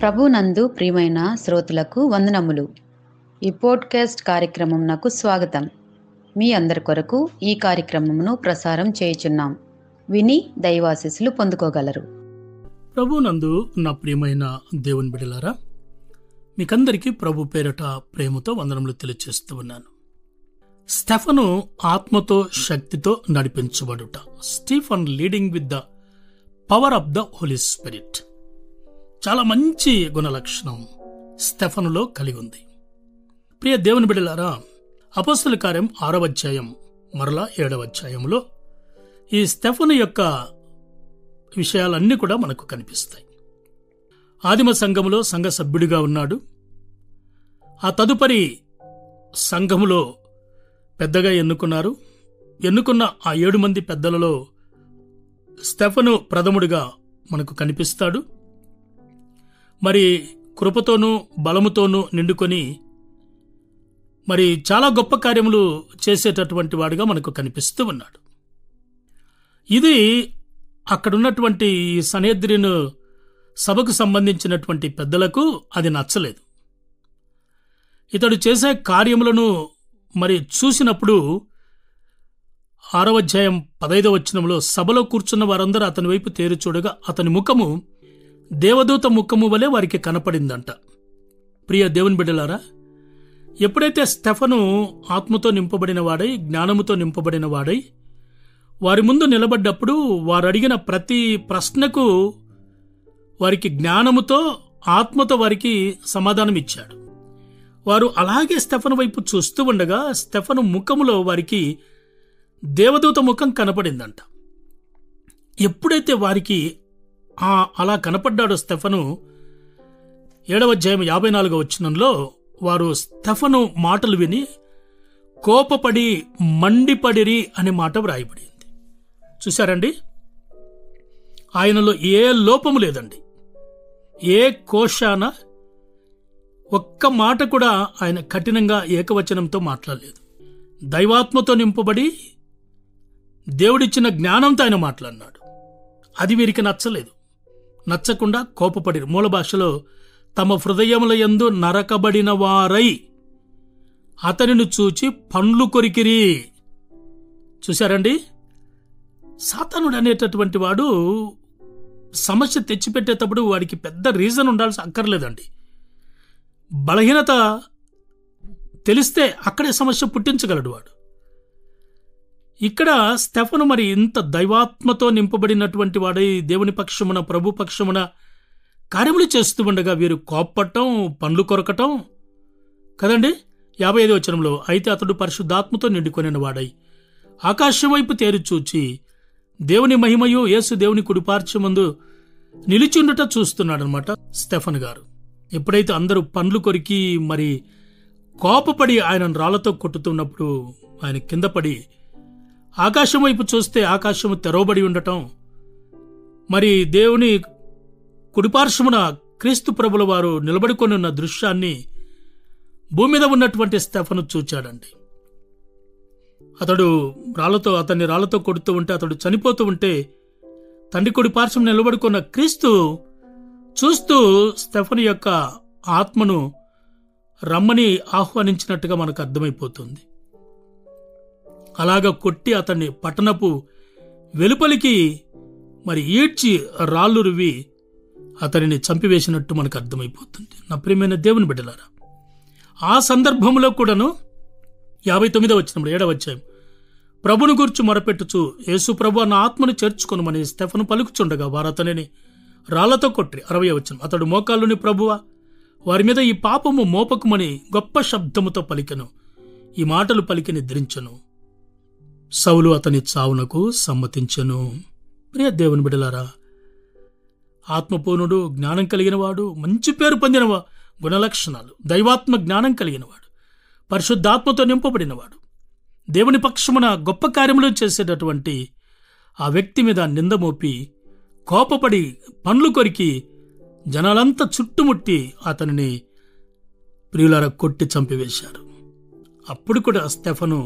ప్రభునందు ప్రియమైన శ్రోతలకు వందనములు. ఈ పోడ్కాస్ట్ కార్యక్రమంనకు స్వాగతం. మీ అందరి కొరకు ఈ కార్యక్రమమును ప్రసారం చేయుచున్నాం. విని దైవాశీస్సులు పొందుకోగలరు. ప్రభునందు నా ప్రియమైన దేవుని బిడ్డలారా, మీకందరికీ ప్రభు పేరట ప్రేమతో వందనములు తెలియజేస్తూ ఉన్నాను. స్టెఫను ఆత్మతో శక్తితో నడిపించబడుట. Stephen leading with the power of the Holy Spirit. చాలా మంచి గుణలక్షణం స్టెఫనులో కలిగి ఉంది. ప్రియ దేవుని బిడ్డలారా, అపోస్తలుల కార్యం 6వ అధ్యాయం మరలా 7వ అధ్యాయంలో ఈ స్టెఫను యొక్క విషయాలన్నీ కూడా మనకు కనిపిస్తాయి. ఆదిమ సంఘములో సంఘ సభ్యుడిగా ఉన్నాడు. ఆ తదుపరి సంఘములో పెద్దగా ఎన్నుకున్న ఆ 7 మంది పెద్దలలో స్టెఫను ప్రథముడిగా మనకు కనిపిస్తాడు. మరి కృపతోనూ బలముతోనూ నిండుకొని మరి చాలా గొప్ప కార్యములు చేసేటటువంటి వాడిగా మనకు కనిపిస్తూ ఉన్నాడు. ఇది అక్కడున్నటువంటి సన్హెద్రిను సభకు సంబంధించినటువంటి పెద్దలకు అది నచ్చలేదు. ఇతడు చేసే కార్యములను మరి చూసినప్పుడు 6వ అధ్యాయం 15వ వచనంలో సభలో కూర్చున్న వారందరూ అతని వైపు తేరి చూడగా అతని ముఖము దేవదూత ముఖము వలె వారికి కనపడిందంట. ప్రియ దేవుని బిడ్డలారా, ఎప్పుడైతే స్టెఫను ఆత్మతో నింపబడిన వాడై, జ్ఞానముతో నింపబడిన వాడై వారి ముందు నిలబడ్డప్పుడు వారు అడిగిన ప్రతి ప్రశ్నకు వారికి జ్ఞానముతో ఆత్మతో వారికి సమాధానం ఇచ్చాడు. వారు అలాగే స్టెఫను వైపు చూస్తూ ఉండగా స్టెఫను ముఖములో వారికి దేవదూత ముఖం కనపడిందంట. ఎప్పుడైతే వారికి అలా కనపడ్డాడో స్టెఫను, 7వ అధ్యాయం 54వ వచనంలో వారు స్టెఫను మాటలు విని కోపపడి మండిపడిరి అనే మాట వ్రాయబడింది. చూశారండి, ఆయనలో ఏ లోపము లేదండి. ఏ కోశాన ఒక్క మాట కూడా ఆయన కఠినంగా ఏకవచనంతో మాట్లాడలేదు. దైవాత్మతో నింపబడి దేవుడిచ్చిన జ్ఞానంతో ఆయన మాట్లాడినాడు. అది వీరికి నచ్చకుండా కోపపడిరు. మూల భాషలో తమ హృదయముల యందు నరకబడిన వారై అతనిని చూచి పండ్లు కొరికిరి. చూశారండి, సాతానుడు అనేటటువంటి వాడు సమస్య తెచ్చిపెట్టేటప్పుడు వాడికి పెద్ద రీజన్ ఉండాల్సి అక్కర్లేదండి. బలహీనత తెలిస్తే అక్కడే సమస్య పుట్టించగలడు వాడు. ఇక్కడ స్టెఫను మరి ఇంత దైవాత్మతో నింపబడినటువంటి వాడై దేవుని పక్షమున, ప్రభు పక్షమున కార్యములు చేస్తూ ఉండగా వీరు కోప్పటం, పండ్లు కొరకటం కదండి. 55వ వచనంలో అయితే అతడు పరిశుద్ధాత్మతో నిండుకొనిన వాడై ఆకాశం వైపు తేరి చూచి దేవుని మహిమయు యేసు దేవుని కుడిపార్శ్వమందు నిలిచిండుట చూస్తున్నాడు అనమాట స్టెఫన్ గారు. ఎప్పుడైతే అందరూ పండ్లు కొరికి మరి కోపపడి ఆయనను రాళ్లతో కొట్టుతున్నప్పుడు ఆయన కింద పడి ఆకాశం వైపు చూస్తే ఆకాశము తెరవబడి ఉండటం, మరి దేవుని కుడిపార్శ్వమున క్రీస్తు ప్రభుల వారు నిలబడుకొని ఉన్న దృశ్యాన్ని భూమి మీద ఉన్నటువంటి స్టెఫను చూచాడండి. అతన్ని రాళ్లతో కొడుతూ ఉంటే, అతడు చనిపోతూ ఉంటే తండ్రి కుడి పార్శ్వం నిలబడుకున్న క్రీస్తు చూస్తూ స్టెఫను యొక్క ఆత్మను రమ్మని ఆహ్వానించినట్టుగా మనకు అర్థమైపోతుంది. అలాగా కొట్టి అతన్ని పట్టణపు వెలుపలికి మరి ఈడ్చి రాళ్ళు రువి అతనిని చంపివేసినట్టు మనకు అర్థమైపోతుంది. నా ప్రియమైన దేవుని బిడ్డలారా, ఆ సందర్భంలో కూడాను 59వ వచనంలో 7వ అధ్యాయం ప్రభుని గూర్చి మొరపెట్టుచు యేసు ప్రభు నా ఆత్మను చేర్చుకొనుమని స్టెఫను పలుకుచుండగా వారు అతనిని రాళ్లతో కొట్టిరి. 60వ వచనం అతడు మోకాళ్ళుని ప్రభువా వారి మీద ఈ పాపము మోపకుమని గొప్ప శబ్దముతో పలికెను. ఈ మాటలు పలికి నిద్రించెను. సౌలు అతని చావునకు సమ్మతించెను. ప్రియ దేవుని బిడ్డలారా, ఆత్మపూర్ణుడు, జ్ఞానం కలిగినవాడు, మంచి పేరు పొందిన గుణలక్షణాలు, దైవాత్మ జ్ఞానం కలిగినవాడు, పరిశుద్ధాత్మతో నింపబడినవాడు, దేవుని పక్షమున గొప్ప కార్యములు చేసేటటువంటి ఆ వ్యక్తి మీద నింద మోపి కోపపడి పండ్లు కొరికి జనాలంతా చుట్టుముట్టి అతనిని ప్రియులారా కొట్టి చంపివేశారు. అప్పుడు కూడా స్టెఫను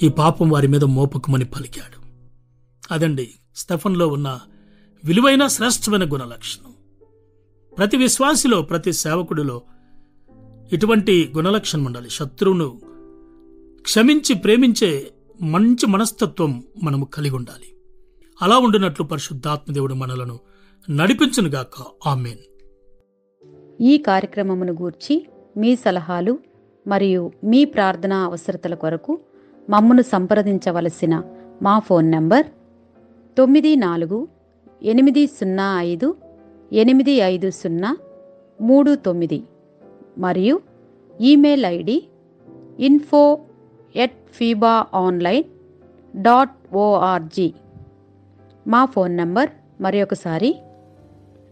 ఈ పాపం వారి మీద మోపకమని పలికాడు. అదండి స్టెఫన్లో ఉన్న విలువైన శ్రేష్టమైన గుణలక్షణం. ప్రతి విశ్వాసిలో, ప్రతి సేవకుడిలో ఇటువంటి గుణలక్షణం ఉండాలి. శత్రువును క్షమించి ప్రేమించే మంచి మనస్తత్వం మనము కలిగి ఉండాలి. అలా ఉండినట్లు పరిశుద్ధాత్మదేవుడు మనలను నడిపించునుగాక. ఆమేన్. ఈ కార్యక్రమమును గూర్చి మీ సలహాలు మరియు మీ ప్రార్థనా అవసరతల కొరకు మమ్మను సంప్రదించవలసిన మా ఫోన్ నంబర్ 9448508503 మరియు ఈమెయిల్ ఐడి info@fibaonline.org. మా ఫోన్ నంబర్ మరొకసారి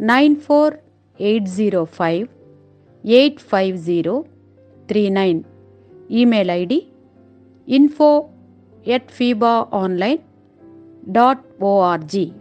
9480585039. Email ID info@fibaonline.org.